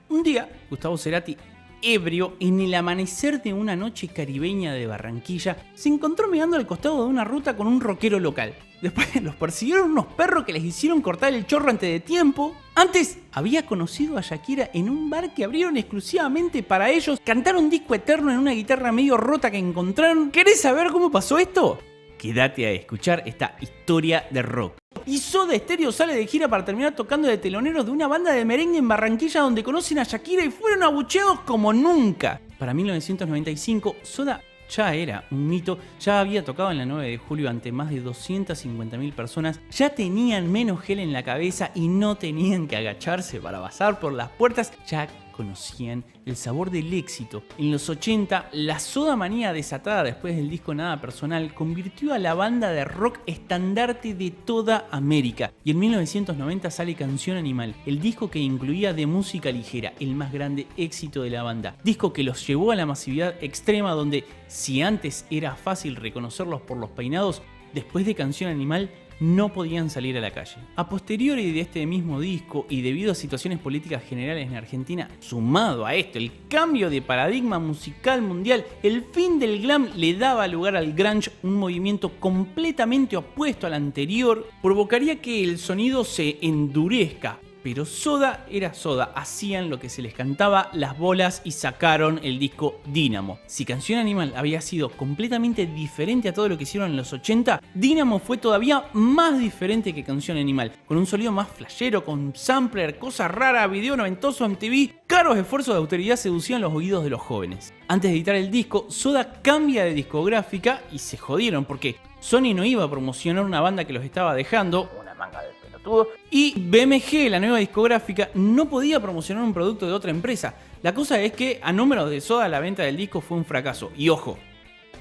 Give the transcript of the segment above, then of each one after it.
Un día, Gustavo Cerati, ebrio, en el amanecer de una noche caribeña de Barranquilla, se encontró mirando al costado de una ruta con un rockero local. Después los persiguieron unos perros que les hicieron cortar el chorro antes de tiempo. Antes había conocido a Shakira en un bar que abrieron exclusivamente para ellos. Cantaron Disco Eterno en una guitarra medio rota que encontraron. ¿Querés saber cómo pasó esto? Quédate a escuchar esta historia de rock. Y Soda Stereo sale de gira para terminar tocando de teloneros de una banda de merengue en Barranquilla donde conocen a Shakira y fueron abucheados como nunca. Para 1995, Soda ya era un mito, ya había tocado en la 9 de julio ante más de 250.000 personas, ya tenían menos gel en la cabeza y no tenían que agacharse para pasar por las puertas, ya conocían el sabor del éxito. En los 80, la Soda manía desatada después del disco Nada Personal convirtió a la banda de rock estandarte de toda América. Y en 1990 sale Canción Animal, el disco que incluía De Música Ligera, el más grande éxito de la banda. Disco que los llevó a la masividad extrema donde, si antes era fácil reconocerlos por los peinados, después de Canción Animal no podían salir a la calle. A posteriori de este mismo disco y debido a situaciones políticas generales en Argentina, sumado a esto el cambio de paradigma musical mundial, el fin del glam le daba lugar al grunge, un movimiento completamente opuesto al anterior, provocaría que el sonido se endurezca. Pero Soda era Soda, hacían lo que se les cantaba las bolas y sacaron el disco Dínamo. Si Canción Animal había sido completamente diferente a todo lo que hicieron en los 80, Dínamo fue todavía más diferente que Canción Animal, con un sonido más flashero, con sampler, cosas raras, video noventoso MTV, caros esfuerzos de austeridad seducían los oídos de los jóvenes. Antes de editar el disco, Soda cambia de discográfica y se jodieron porque Sony no iba a promocionar una banda que los estaba dejando, una manga de pelotudo, y BMG, la nueva discográfica, no podía promocionar un producto de otra empresa. La cosa es que a números de Soda la venta del disco fue un fracaso. Y ojo,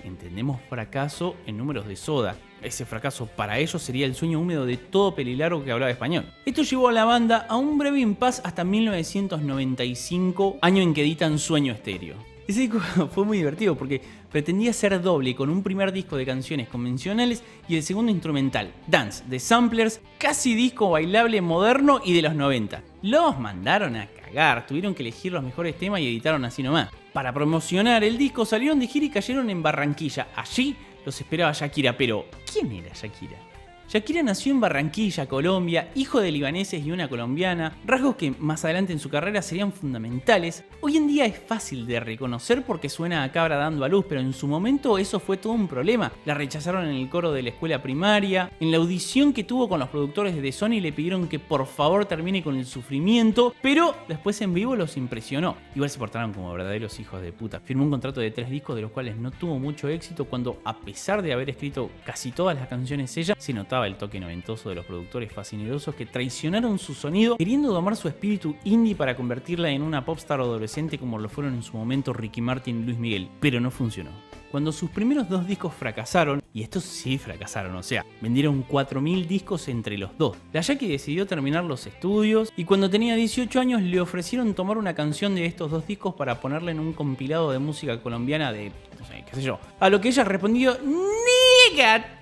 entendemos fracaso en números de Soda. Ese fracaso para ellos sería el sueño húmedo de todo pelilargo que hablaba español. Esto llevó a la banda a un breve impasse hasta 1995, año en que editan Sueño Estéreo. Ese disco fue muy divertido porque pretendía ser doble con un primer disco de canciones convencionales y el segundo instrumental, Dance, de samplers, casi disco bailable moderno y de los 90. Los mandaron a cagar, tuvieron que elegir los mejores temas y editaron así nomás. Para promocionar el disco salieron de gira y cayeron en Barranquilla. Allí los esperaba Shakira, pero ¿quién era Shakira? Shakira nació en Barranquilla, Colombia, hijo de libaneses y una colombiana, rasgos que más adelante en su carrera serían fundamentales. Hoy en día es fácil de reconocer porque suena a cabra dando a luz, pero en su momento eso fue todo un problema. La rechazaron en el coro de la escuela primaria, en la audición que tuvo con los productores de Sony le pidieron que por favor termine con el sufrimiento, pero después en vivo los impresionó. Igual se portaron como verdaderos hijos de puta. Firmó un contrato de 3 discos de los cuales no tuvo mucho éxito cuando, a pesar de haber escrito casi todas las canciones ella, se notaba el toque noventoso de los productores fascinerosos que traicionaron su sonido queriendo domar su espíritu indie para convertirla en una popstar adolescente como lo fueron en su momento Ricky Martin y Luis Miguel, pero no funcionó. Cuando sus primeros 2 discos fracasaron, y estos sí fracasaron, o sea, vendieron 4.000 discos entre los dos, la Jackie decidió terminar los estudios y cuando tenía 18 años le ofrecieron tomar una canción de estos 2 discos para ponerla en un compilado de música colombiana de, no sé, qué sé yo, a lo que ella respondió negativo.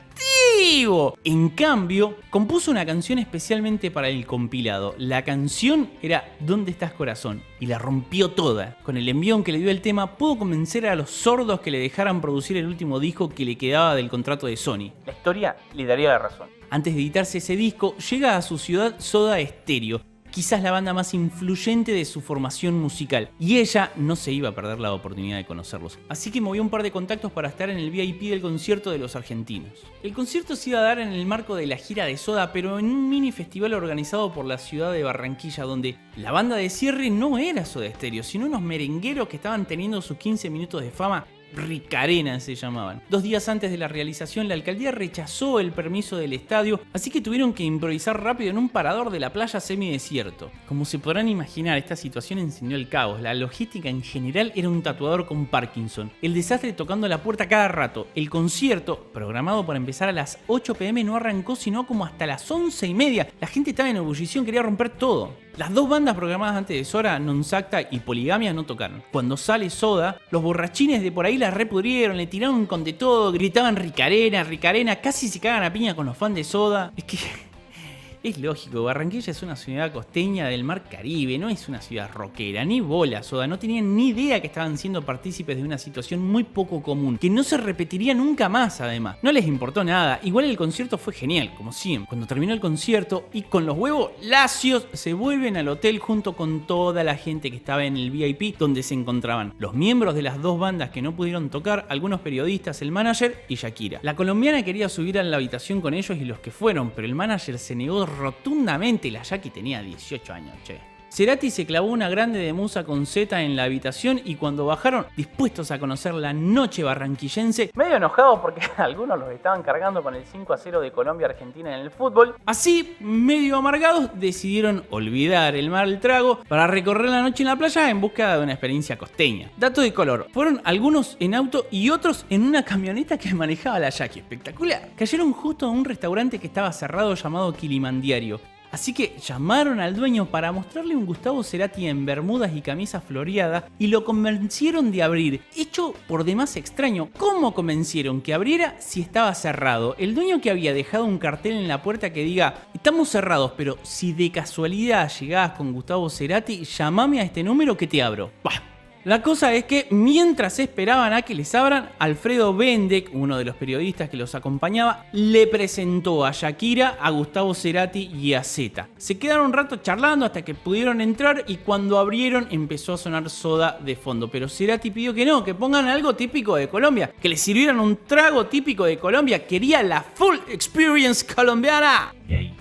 En cambio, compuso una canción especialmente para el compilado. La canción era ¿Dónde estás, corazón? Y la rompió toda. Con el envión que le dio el tema, pudo convencer a los sordos que le dejaran producir el último disco que le quedaba del contrato de Sony. La historia le daría la razón. Antes de editarse ese disco, llega a su ciudad Soda Stereo, quizás la banda más influyente de su formación musical, y ella no se iba a perder la oportunidad de conocerlos, así que movió un par de contactos para estar en el VIP del concierto de los argentinos. El concierto se iba a dar en el marco de la gira de Soda, pero en un mini festival organizado por la ciudad de Barranquilla, donde la banda de cierre no era Soda Stereo, sino unos merengueros que estaban teniendo sus 15 minutos de fama. Ricarena se llamaban. 2 días antes de la realización, la alcaldía rechazó el permiso del estadio, así que tuvieron que improvisar rápido en un parador de la playa semidesierto. Como se podrán imaginar, esta situación encendió el caos. La logística en general era un tatuador con Parkinson. El desastre tocando la puerta cada rato. El concierto, programado para empezar a las 8 p.m, no arrancó sino como hasta las 11:30. La gente estaba en ebullición, quería romper todo. Las 2 bandas programadas antes de Soda, Non-Sacta y Poligamia, no tocaron. Cuando sale Soda, los borrachines de por ahí la repudrieron, le tiraron con de todo, gritaban Ricarena, Ricarena, casi se cagan a piña con los fans de Soda. Es que Es lógico, Barranquilla es una ciudad costeña del mar Caribe, no es una ciudad rockera, ni bola soda, no tenían ni idea que estaban siendo partícipes de una situación muy poco común, que no se repetiría nunca más además. No les importó nada, igual el concierto fue genial, como siempre. Cuando terminó el concierto y con los huevos lacios se vuelven al hotel junto con toda la gente que estaba en el VIP donde se encontraban los miembros de las dos bandas que no pudieron tocar, algunos periodistas, el manager y Shakira. La colombiana quería subir a la habitación con ellos y los que fueron, pero el manager se negó rotundamente. La Jackie tenía 18 años, che. Cerati se clavó una grande de Musa con Z en la habitación y cuando bajaron, dispuestos a conocer la noche barranquillense, medio enojados porque algunos los estaban cargando con el 5-0 de Colombia-Argentina en el fútbol, así, medio amargados, decidieron olvidar el mal trago para recorrer la noche en la playa en busca de una experiencia costeña. Dato de color, fueron algunos en auto y otros en una camioneta que manejaba la Jackie. Espectacular. Cayeron justo a un restaurante que estaba cerrado llamado Kilimandiario. Así que llamaron al dueño para mostrarle un Gustavo Cerati en bermudas y camisa floreada y lo convencieron de abrir. Hecho por demás extraño, ¿cómo convencieron que abriera si estaba cerrado? El dueño que había dejado un cartel en la puerta que diga: estamos cerrados, pero si de casualidad llegás con Gustavo Cerati, llamame a este número que te abro. Bah. La cosa es que mientras esperaban a que les abran, Alfredo Bendek, uno de los periodistas que los acompañaba, le presentó a Shakira, a Gustavo Cerati y a Zeta. Se quedaron un rato charlando hasta que pudieron entrar y cuando abrieron empezó a sonar Soda de fondo. Pero Cerati pidió que no, que pongan algo típico de Colombia, que le sirvieran un trago típico de Colombia. Quería la full experience colombiana. Y ahí,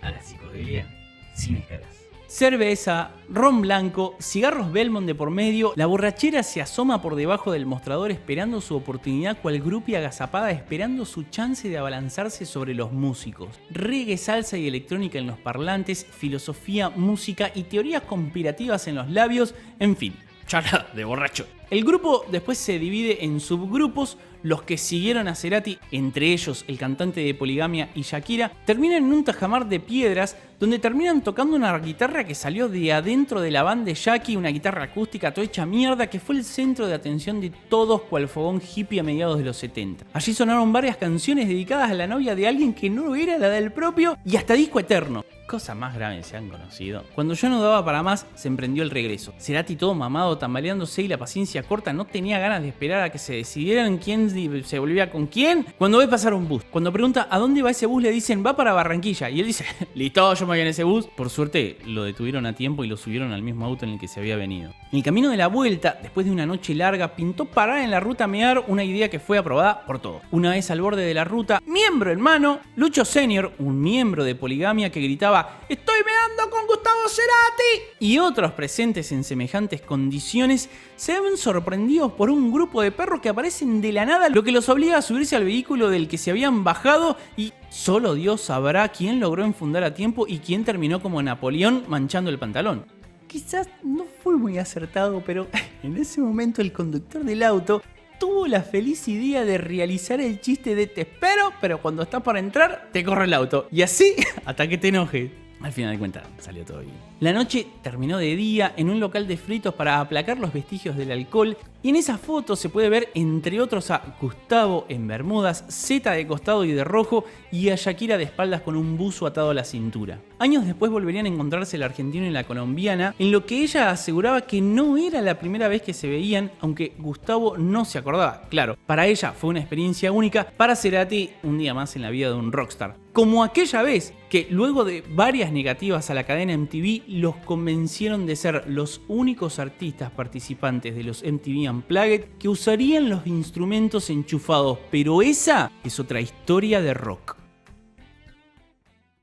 a la psicodelia sin escalas. Cerveza, ron blanco, cigarros Belmont de por medio, la borrachera se asoma por debajo del mostrador esperando su oportunidad, cual groupie agazapada esperando su chance de abalanzarse sobre los músicos. Reggae, salsa y electrónica en los parlantes, filosofía, música y teorías conspirativas en los labios, en fin, charla de borracho. El grupo después se divide en subgrupos. Los que siguieron a Cerati, entre ellos el cantante de Poligamia y Shakira, terminan en un tajamar de piedras donde terminan tocando una guitarra que salió de adentro de la van de Jackie, una guitarra acústica toda hecha mierda que fue el centro de atención de todos cual fogón hippie a mediados de los 70. Allí sonaron varias canciones dedicadas a la novia de alguien que no era la del propio y hasta disco eterno. Cosas más graves se han conocido. Cuando ya no daba para más, se emprendió el regreso. Cerati todo mamado, tambaleándose y la paciencia corta, no tenía ganas de esperar a que se decidieran quién se volvía con quién. Cuando ve pasar un bus, cuando pregunta a dónde va ese bus, le dicen va para Barranquilla. Y él dice, listo, yo me voy en ese bus. Por suerte, lo detuvieron a tiempo y lo subieron al mismo auto en el que se había venido. En el camino de la vuelta, después de una noche larga, pintó parar en la ruta a mear, una idea que fue aprobada por todos. Una vez al borde de la ruta, miembro en mano, Lucho Senior, un miembro de Poligamia que gritaba: ¡estoy meando con Gustavo Cerati! Y otros presentes en semejantes condiciones se ven sorprendidos por un grupo de perros que aparecen de la nada, lo que los obliga a subirse al vehículo del que se habían bajado y solo Dios sabrá quién logró enfundar a tiempo y quién terminó como Napoleón manchando el pantalón. Quizás no fue muy acertado, pero en ese momento el conductor del auto tuvo la feliz idea de realizar el chiste de te espero, pero cuando estás por entrar, te corre el auto. Y así, hasta que te enojes. Al final de cuentas, salió todo bien. La noche terminó de día en un local de fritos para aplacar los vestigios del alcohol. Y en esa foto se puede ver, entre otros, a Gustavo en bermudas, Zeta de costado y de rojo, y a Shakira de espaldas con un buzo atado a la cintura. Años después volverían a encontrarse el argentino y la colombiana, en lo que ella aseguraba que no era la primera vez que se veían, aunque Gustavo no se acordaba. Claro, para ella fue una experiencia única, para Cerati un día más en la vida de un rockstar. Como aquella vez que, luego de varias negativas a la cadena MTV, los convencieron de ser los únicos artistas participantes de los MTV Unplugged que usarían los instrumentos enchufados, pero esa es otra historia de rock.